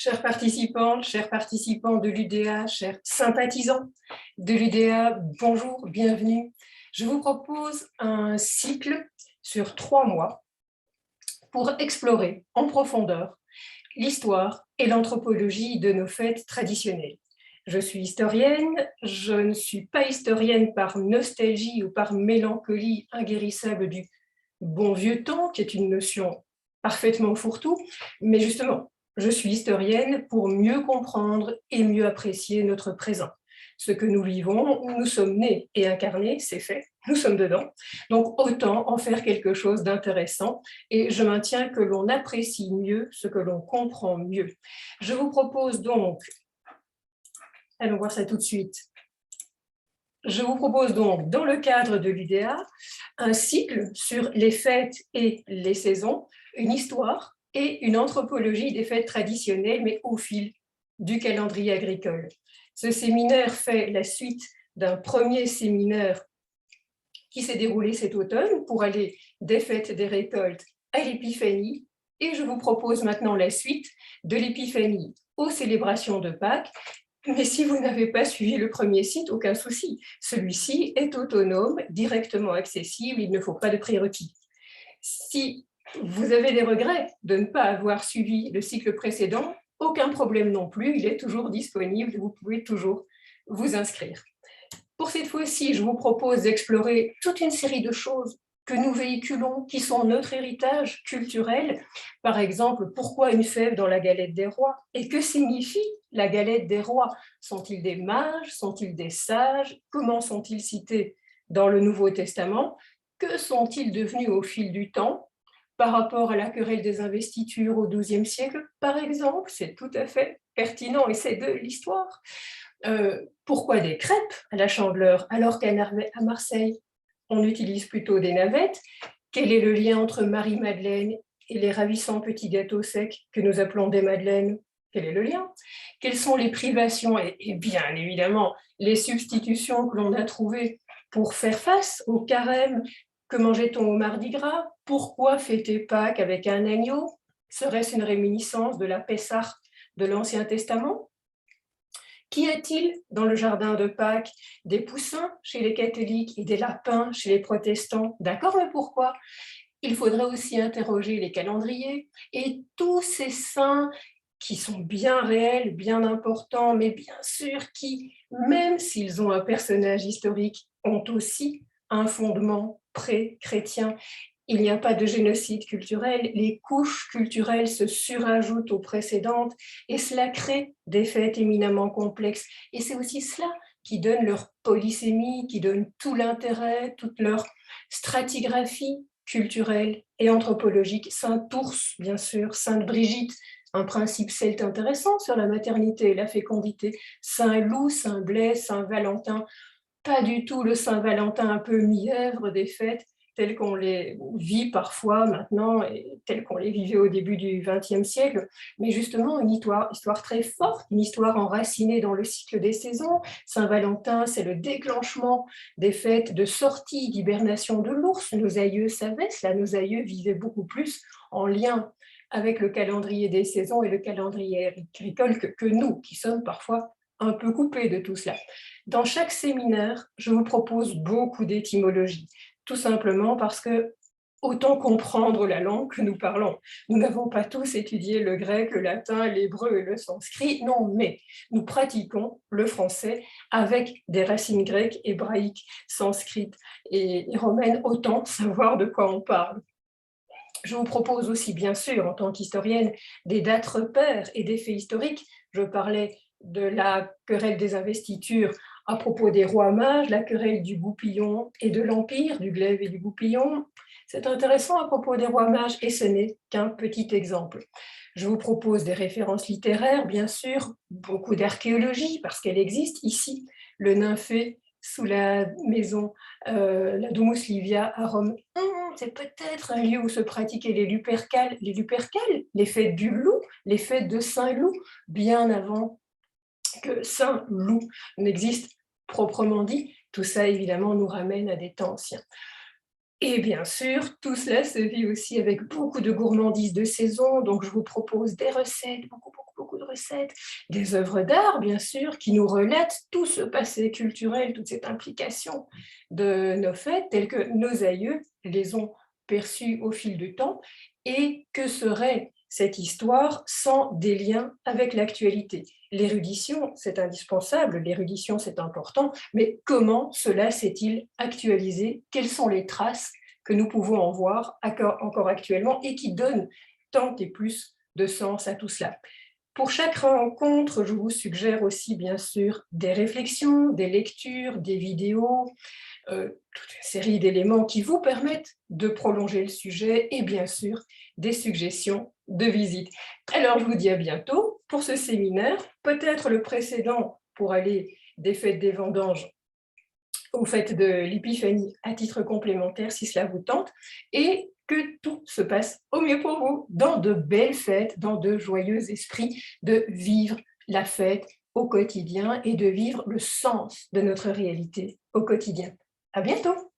Chères participantes, chers participants de l'UDA, chers sympathisants de l'UDA, bonjour, bienvenue. Je vous propose un cycle sur 3 mois pour explorer en profondeur l'histoire et l'anthropologie de nos fêtes traditionnelles. Je suis historienne, je ne suis pas historienne par nostalgie ou par mélancolie inguérissable du bon vieux temps, qui est une notion parfaitement fourre-tout, mais justement, je suis historienne pour mieux comprendre et mieux apprécier notre présent. Ce que nous vivons, nous sommes nés et incarnés, c'est fait, nous sommes dedans. Donc autant en faire quelque chose d'intéressant et je maintiens que l'on apprécie mieux ce que l'on comprend mieux. Je vous propose donc, allons voir ça tout de suite, je vous propose donc, dans le cadre de l'UDA, un cycle sur les fêtes et les saisons, une histoire et une anthropologie des fêtes traditionnelles, mais au fil du calendrier agricole. Ce séminaire fait la suite d'un premier séminaire qui s'est déroulé cet automne pour aller des fêtes des récoltes à l'épiphanie, et je vous propose maintenant la suite de l'épiphanie aux célébrations de Pâques. Mais si vous n'avez pas suivi le premier site, aucun souci. Celui-ci est autonome, directement accessible, il ne faut pas de prérequis. Si vous avez des regrets de ne pas avoir suivi le cycle précédent, aucun problème non plus, il est toujours disponible, vous pouvez toujours vous inscrire. Pour cette fois-ci, je vous propose d'explorer toute une série de choses que nous véhiculons, qui sont notre héritage culturel. Par exemple, pourquoi une fève dans la galette des rois? Et que signifie la galette des rois? Sont-ils des mages? Sont-ils des sages? Comment sont-ils cités dans le Nouveau Testament? Que sont-ils devenus au fil du temps par rapport à la querelle des investitures au XIIe siècle, par exemple? C'est tout à fait pertinent et c'est de l'histoire. Pourquoi des crêpes à la Chandeleur alors qu'à Marseille, on utilise plutôt des navettes? Quel est le lien entre Marie-Madeleine et les ravissants petits gâteaux secs que nous appelons des madeleines? Quel est le lien? Quelles sont les privations et bien évidemment les substitutions que l'on a trouvées pour faire face au carême? Que mangeait-on au Mardi Gras? Pourquoi fêter Pâques avec un agneau? Serait-ce une réminiscence de la Pessah de l'Ancien Testament? Qu'y a-t-il dans le jardin de Pâques? Des poussins chez les catholiques et des lapins chez les protestants. D'accord, mais pourquoi? Il faudrait aussi interroger les calendriers et tous ces saints qui sont bien réels, bien importants, mais bien sûr qui, même s'ils ont un personnage historique, ont aussi un fondement pré-chrétien. Il n'y a pas de génocide culturel, les couches culturelles se surajoutent aux précédentes et cela crée des fêtes éminemment complexes. Et c'est aussi cela qui donne leur polysémie, qui donne tout l'intérêt, toute leur stratigraphie culturelle et anthropologique. Saint-Ours, bien sûr, Sainte-Brigitte, un principe celte intéressant sur la maternité et la fécondité. Saint-Loup, Saint-Blaise, Saint-Valentin, pas du tout le Saint-Valentin un peu mièvre des fêtes, telles qu'on les vit parfois maintenant et telles qu'on les vivait au début du XXe siècle, mais justement une histoire très forte, une histoire enracinée dans le cycle des saisons. Saint-Valentin, c'est le déclenchement des fêtes de sortie, d'hibernation de l'ours. Nos aïeux savaient cela, nos aïeux vivaient beaucoup plus en lien avec le calendrier des saisons et le calendrier agricole que nous, qui sommes parfois un peu coupés de tout cela. Dans chaque séminaire, je vous propose beaucoup d'étymologie, tout simplement parce que autant comprendre la langue que nous parlons. Nous n'avons pas tous étudié le grec, le latin, l'hébreu et le sanskrit, non, mais nous pratiquons le français avec des racines grecques, hébraïques, sanskrites et romaines, autant savoir de quoi on parle. Je vous propose aussi, bien sûr, en tant qu'historienne, des dates repères et des faits historiques. Je parlais de la querelle des investitures à propos des rois mages, la querelle du goupillon et de l'Empire, du glaive et du goupillon. C'est intéressant à propos des rois mages et ce n'est qu'un petit exemple. Je vous propose des références littéraires, bien sûr, beaucoup d'archéologie parce qu'elle existe ici, le nymphée sous la maison, la Domus Livia à Rome. C'est peut-être un lieu où se pratiquaient les Lupercales, les fêtes du loup, les fêtes de Saint-Loup, bien avant que Saint-Loup n'existe proprement dit. Tout ça, évidemment, nous ramène à des temps anciens. Et bien sûr, tout cela se vit aussi avec beaucoup de gourmandises de saison, donc je vous propose des recettes, beaucoup de recettes, des œuvres d'art, bien sûr, qui nous relatent tout ce passé culturel, toute cette implication de nos fêtes, telles que nos aïeux les ont perçues au fil du temps, et que serait cette histoire sans des liens avec l'actualité. L'érudition, c'est indispensable, l'érudition, c'est important, mais comment cela s'est-il actualisé? Quelles sont les traces que nous pouvons en voir encore actuellement et qui donnent tant et plus de sens à tout cela? Pour chaque rencontre, je vous suggère aussi, bien sûr, des réflexions, des lectures, des vidéos, toute une série d'éléments qui vous permettent de prolonger le sujet et bien sûr des suggestions de visite. Alors je vous dis à bientôt pour ce séminaire, peut-être le précédent pour aller des fêtes des vendanges aux fêtes de l'épiphanie à titre complémentaire si cela vous tente, et que tout se passe au mieux pour vous, dans de belles fêtes, dans de joyeux esprits, de vivre la fête au quotidien et de vivre le sens de notre réalité au quotidien. À bientôt!